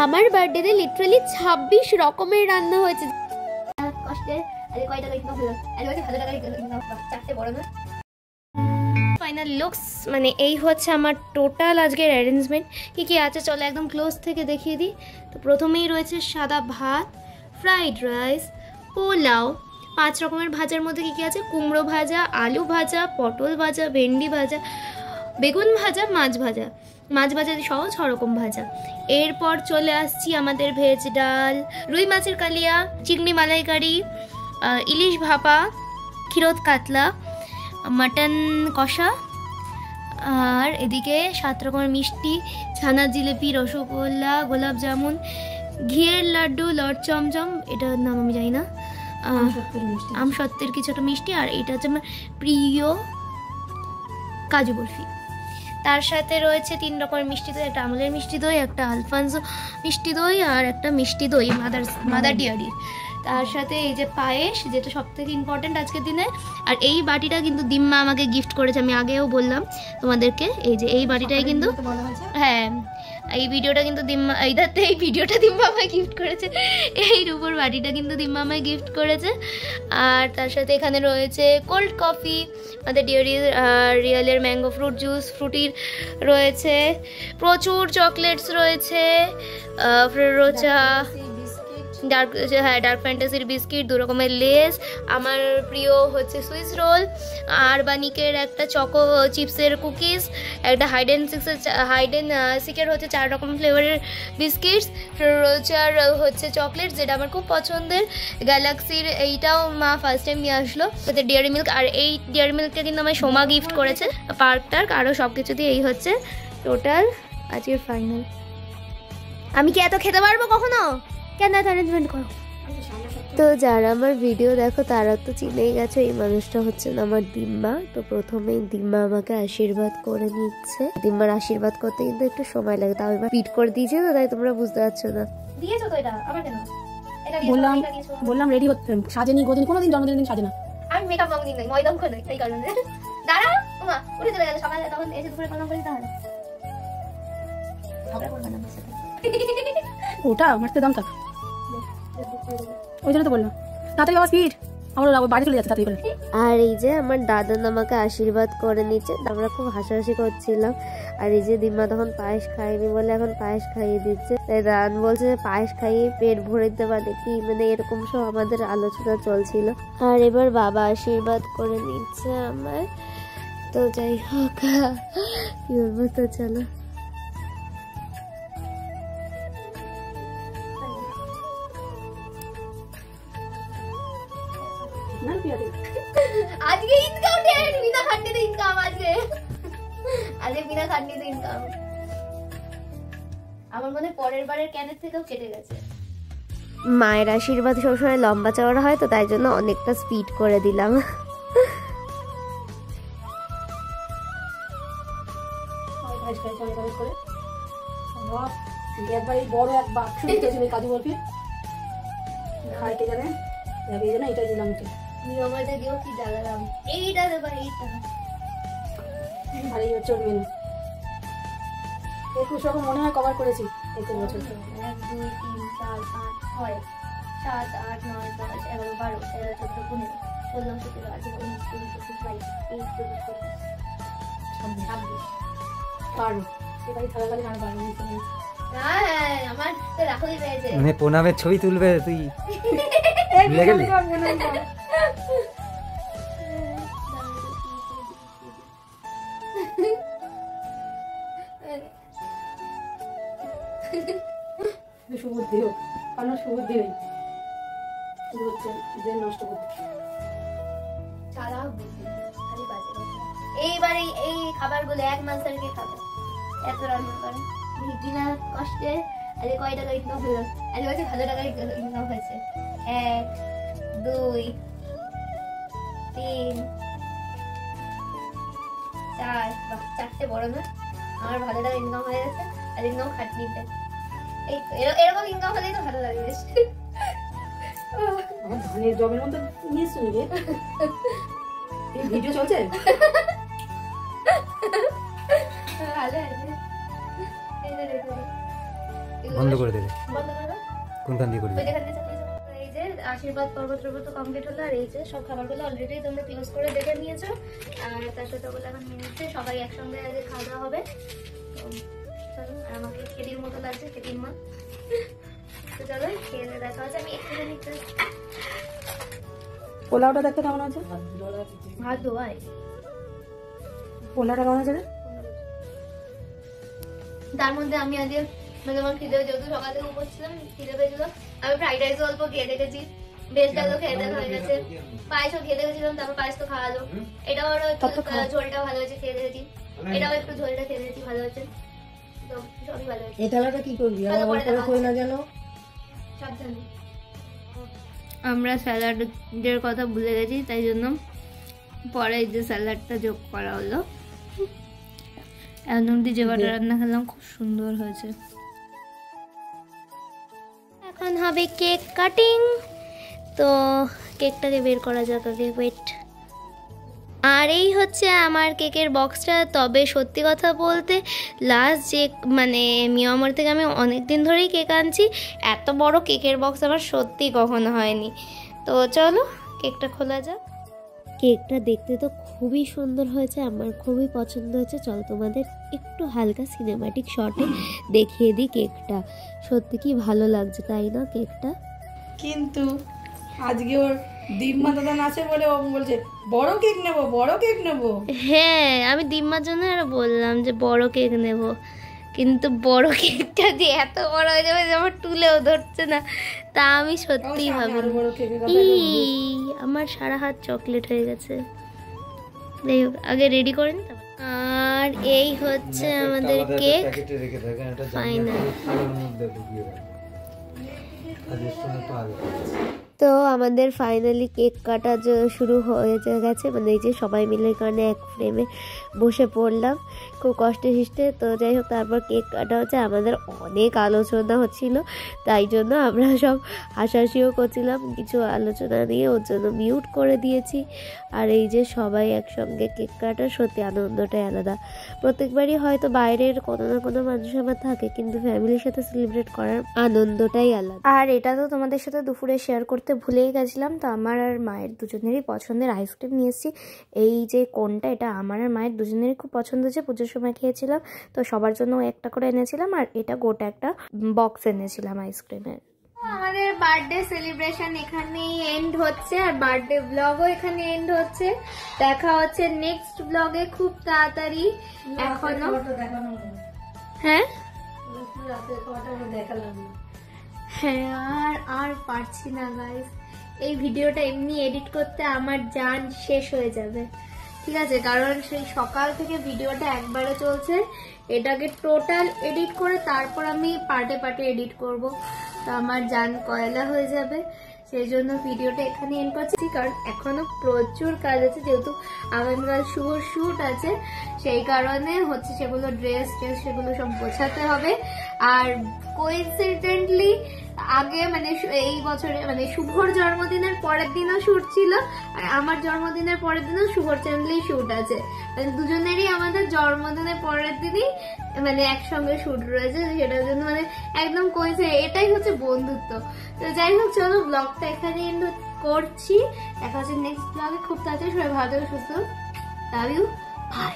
আমার বার্থডেতে লিটারালি 26 রকমের রান্না হয়েছে। কষ্টে আরে কয় টাকা ইনকাম হলো? আরে ওই 1000 টাকা ইনকাম, চারটে বড় না। ফাইনাল লুকস মানে এই হচ্ছে আমার টোটাল আজকের অ্যারেঞ্জমেন্ট। কি কি আছে চলো একদম ক্লোজ থেকে দেখিয়ে দিই। তো প্রথমেই রয়েছে সাদা ভাত, ফ্রাইড রাইস, পোলাও, 5 রকমের ভাজার মধ্যে কি কি আছে? কুমড়ো ভাজা, আলু ভাজা, পটল ভাজা, ভেন্ডি ভাজা, বেগুন ভাজা, মাছ ভাজা সহ 6 রকম ভাজা। এরপর চলে আসছি আমাদের ভেজ ডাল, রুই মাছের কালিয়া, চিংড়ি মালাইকারি, ইলিশ ভাপা, ক্ষীরোদ কাতলা, মাটন কষা, আর এদিকে 7 রকমের মিষ্টি, ছানার জিলিপি, রসগোল্লা, গোলাপ জামুন, ঘিয়ের লাড্ডু, লট চমচম, এটার নাম আমি জানি না, আমসত্ত্বের কিছু একটা মিষ্টি, আর এটা হচ্ছে আমার প্রিয় কাজু বরফি। তার সাথে রয়েছে 3 রকমের মিষ্টি দই, একটা আমলের মিষ্টি দই, একটা আলফানসো মিষ্টি দই, আর একটা মিষ্টি দই মাদার ডেয়ারির। তার সাথে এই যে পায়েস, যেটা সব থেকে ইম্পর্টেন্ট আজকের দিনে। আর এই বাটিটা কিন্তু দিম্মা আমাকে গিফট করেছে, আমি আগেও বললাম তোমাদেরকে। এই যে এই বাটিটাই কিন্তু, হ্যাঁ এই ভিডিওটা কিন্তু দিম্মা, এই ভিডিওটা দিম্মা আমায় গিফট করেছে। এই রূপোর বাটিটা কিন্তু দিম্মা আমায় গিফট করেছে। আর তার সাথে এখানে রয়েছে কোল্ড কফি, আমাদের ডেয়ারি রিয়েলের ম্যাঙ্গো ফ্রুট জুস, ফ্রুটির রয়েছে, প্রচুর চকলেটস রয়েছে, ফ্রেরোচা, ডার্ক ফ্যান্টাসির বিস্কিট, 2 রকমের লেস, আমার প্রিয় হচ্ছে সুইস রোল, আর বানিকের একটা চকো চিপসের কুকিজ, একটা হাইডেন সিকের হচ্ছে 4 রকম ফ্লেভারের বিস্কিটস, ফ্রেরোচার হচ্ছে চকলেট যেটা আমার খুব পছন্দের, গ্যালাক্সির এইটাও মা ফার্স্ট টাইম নিয়ে আসলো, সাথে ডেয়ারি মিল্ক। আর এই ডেয়ারি মিল্কটা কিন্তু আমায় সোমা গিফট করেছে, পার্ক আরও সব কিছু দিয়ে। এই হচ্ছে টোটাল আজকের ফাইনাল। আমি কি এত খেতে পারবো কখনো? কেন এত অ্যারেঞ্জমেন্ট করো? তো যারা আমার ভিডিও দেখো তারা তো চিনেই গেছো এই মানুষটা হচ্ছে আমার দিম্মা। তো প্রথমেই দিম্মা আমাকে আশীর্বাদ করে নিচ্ছে। দিম্মার আশীর্বাদ করতে কিন্তু একটু সময় লাগে, তাও এবার পিট করে দিয়েছে তো তাই তোমরা বুঝতে পারছো না। দিয়েছো তো এটা আবার কেন? বললাম রেডি হতে, সাজেনি গোদিন কোনোদিন জন্মদিনের দিন সাজে না। আমি মেকআপ মামুদিন নই, ময়দাম করে এই কারণে। দাঁড়া তোমা উঠে চলে গেল সকালে, তখন এসে দুপুরে কলম করে তাহলে ঝগড়া করবে না আমার সাথে। ওটা মারতে দাম থাক, ওই জন্য তো বললাম তাড়াতাড়ি বাবা স্পিড, আমার বাড়ি চলে যাচ্ছে তাড়াতাড়ি করে। আর এই যে আমার দাদা আমাকে আশীর্বাদ করে নিচ্ছে, আমরা খুব হাসাহাসি করছিলাম। আর এই যে দিম্মা তখন পায়েস খাইনি বলে এখন পায়েস খাইয়ে দিচ্ছে, তাই দান বলছে যে পায়েস খাইয়ে পেট ভরে দিতে পারে কি, মানে এরকম সব আমাদের আলোচনা চলছিল। আর এবার বাবা আশীর্বাদ করে নিচ্ছে আমার। তো যাই হোক কি বলবো, তো চলো আজকে ইনকাম ডে, বিনা খাটনিতে ইনকাম, আজকে বিনা খাটনিতে ইনকাম। আমার মনে পরের বারের ক্যানের থেকেও কেটে গেছে। মায়ের আশীর্বাদ সবসময় লম্বা চওড়া হয়, তো তাই জন্য অনেকটা স্পিড করে দিলাম। বড় এক বাক্স কাজু বরফি খাইতে জানে, এটাই দিলাম। নিয়মটা দিও কি জ্বালালাম, এইটা দেবা এইটা। আর এই হচ্ছে মেনু। 21 রকম মনে হয় কভার করেছি 21 বছর। 1 2 3 4 5 6 7 8 9 10 11 12 13 14 15 16 17 18 19 20 21 22 23 24 26 এবারে থাকাকালে গান পারবো না। আমার তো রাখোই রয়েছে, মানে প্রণামের ছবি তুলবে তুই ভুলে গেলি? সুবুদ্ধি হোক, কারণ সুবুদ্ধি নেই, হচ্ছে যে নষ্ট করতে সারা বুদ্ধি খালি বাজে। এইবারে এই খাবারগুলো 1 মাস ধরে খাবে, এত রান্না করে বিনা কষ্টে। আরে কয় টাকা ইনকাম হলো? আরে বলছে 1000 টাকা ইনকাম হয়েছে। 1 2 3 4 চারটে বড় না, আমার 1000 টাকা ইনকাম হয়ে গেছে। আর ইনকাম খাটনিতে এই এরকম ইনকাম হলেই তো ভালো লাগে বেশ। আমার ধানের জবের মধ্যে নিয়ে শুনবে এই ভিডিও চলছে। ভালো আছে বন্ধ করে দেবে। বন্ধ করে দাও। কোনখান দিয়ে করবে? ওই যেখান দিয়ে চাপিয়ে যাও। এই যে আশীর্বাদ পর্ব তো কমপ্লিট হলো, আর এই যে সব খাবারগুলো অলরেডি তোমরা ক্লোজ করে দেখে নিয়েছো, আর তার সাথে ওগুলো এখন নিচ্ছে, সবাই একসঙ্গে আগে খাওয়া দাওয়া হবে। তো চলো, আর আমাকে খেদির মতো লাগছে, খেদির মা। তো চলো খেয়ে দেখা হচ্ছে। আমি একটুখানি পোলাওটা দেখতে কেমন আছে? ভাত দোয়াই। পোলাওটা কেমন আছে রে? তার মধ্যে আমি আগে মানে আমার খিদে, যেহেতু সকাল থেকে উপর ছিলাম, খিদে পেয়েছিল, আমি ফ্রাইড রাইস অল্প খেয়ে দেখেছি, ভেজ ডালও খেয়ে দেখা হয়ে গেছে, পায়েসও খেয়ে দেখেছিলাম, তারপর পায়েস তো খাওয়ালো, এটাও আরো একটু ঝোলটা ভালো হয়েছে খেয়ে দেখেছি, এটাও একটু ঝোলটা খেয়ে দেখেছি ভালো হয়েছে, তো সবই ভালো হয়েছে। এই থালাটা কি করবি? না যেন সাবধানে। আমরা স্যালাডের কথা ভুলে গেছি, তাই জন্য পরে যে স্যালাডটা যোগ করা হলো। একদম যে কটা রান্না খেলাম খুব সুন্দর হয়েছে। এখন হবে কেক কাটিং, তো কেকটাকে বের করা যাক আগে, ওয়েট। আর এই হচ্ছে আমার কেকের বক্সটা। তবে সত্যি কথা বলতে লাস্ট যে মানে মিয়ামর থেকে আমি অনেক দিন ধরেই কেক আনছি, এত বড় কেকের বক্স আমার সত্যি কখনো হয়নি। তো চলো কেকটা খোলা যাক। কেকটা দেখতে তো খুবই সুন্দর হয়েছে, আমার খুবই পছন্দ হয়েছে। চল তোমাদের একটু হালকা সিনেম্যাটিক শটে দেখিয়ে দিই কেকটা। সত্যি কি ভালো লাগছে তাই না কেকটা? কিন্তু আজকে ওর দিম্মা দাদা আছে বলে ও বলছে বড় কেক নেব, বড় কেক নেব। হ্যাঁ, আমি দিম্মার জন্য আরো বললাম যে বড় কেক নেব, কিন্তু বড় কেকটা যে এত বড় হয়ে যাবে যে আমার তুলেও ধরছে না, তা আমি সত্যিই ভাবি। আমার সারা হাত চকলেট হয়ে গেছে। যাই হোক, আগে রেডি করে নি। আর এই হচ্ছে আমাদের কেক ফাইনাল। তো আমাদের ফাইনালি কেক কাটা শুরু হয়ে গেছে, মানে এই যে সবাই মিলে এখানে এক ফ্রেমে বসে পড়লাম খুব কষ্টে হিসতে। তো যাই হোক, তারপর কেক কাটা হচ্ছে। আমাদের অনেক আলোচনা হচ্ছিল, তাই জন্য আমরা সব হাসাহাসিও করছিলাম, কিছু আলোচনা নিয়ে ওর জন্য মিউট করে দিয়েছি। আর এই যে সবাই একসঙ্গে কেক কাটা, সত্যি আনন্দটাই আলাদা। প্রত্যেকবারই হয়তো বাইরের কোনো না কোনো মানুষ আমার থাকে, কিন্তু ফ্যামিলির সাথে সেলিব্রেট করার আনন্দটাই আলাদা। আর এটা তো তোমাদের সাথে দুপুরে শেয়ার করতে ভুলেই গেছিলাম, তো আমার আর মায়ের দুজনেরই পছন্দের আইসক্রিম নিয়ে এসেছি। এই যে কোনটা, এটা আমার আর মায়ের দুজনেরই খুব পছন্দ হয়েছে, পুজোর সময় খেয়েছিলাম, তো সবার জন্য একটা করে এনেছিলাম, আর এটা গোটা একটা বক্স এনেছিলাম আইসক্রিমের। আমাদের বার্থডে সেলিব্রেশন এখানেই এন্ড হচ্ছে, আর বার্থডে ব্লগও এখানে এন্ড হচ্ছে। দেখা হচ্ছে নেক্সট ব্লগে খুব তাড়াতাড়ি। এখনো হ্যাঁ হ্যাঁ আর পারছি না গাইস, এই ভিডিওটা এমনি এডিট করতে আমার জান শেষ হয়ে যাবে, ঠিক আছে? কারণ সেই সকাল থেকে ভিডিওটা একবারে চলছে, এটাকে টোটাল এডিট করে তারপর আমি পার্টে পার্টে এডিট করব, তো আমার জান কয়লা হয়ে যাবে। সেই জন্য ভিডিওটা এখানে এন্ড করছি, কারণ এখনো প্রচুর কাজ আছে, যেহেতু আগামীকাল শুভ শুট আছে, সেই কারণে হচ্ছে সেগুলো ড্রেস সেগুলো সব গোছাতে হবে। আর কোইন্সিডেন্টলি আগে মানে এই বছরে মানে শুভর জন্মদিনের পরের দিনও শুট ছিল, আর আমার জন্মদিনের পরের দিনও শুভর চ্যানেলেই শুট আছে, মানে দুজনেরই আমাদের জন্মদিনের পরের দিনই মানে একসঙ্গে শুট রয়েছে, সেটার জন্য মানে একদম কোইন্সিডেন্ট, এটাই হচ্ছে বন্ধুত্ব। তো যাই হোক, চলো ব্লগটা এখানে এন্ড করছি, দেখা হচ্ছে নেক্সট ব্লগে খুব তাড়াতাড়ি। সবাই ভালো থেকে সুস্থ, লাভ ইউ, বাই।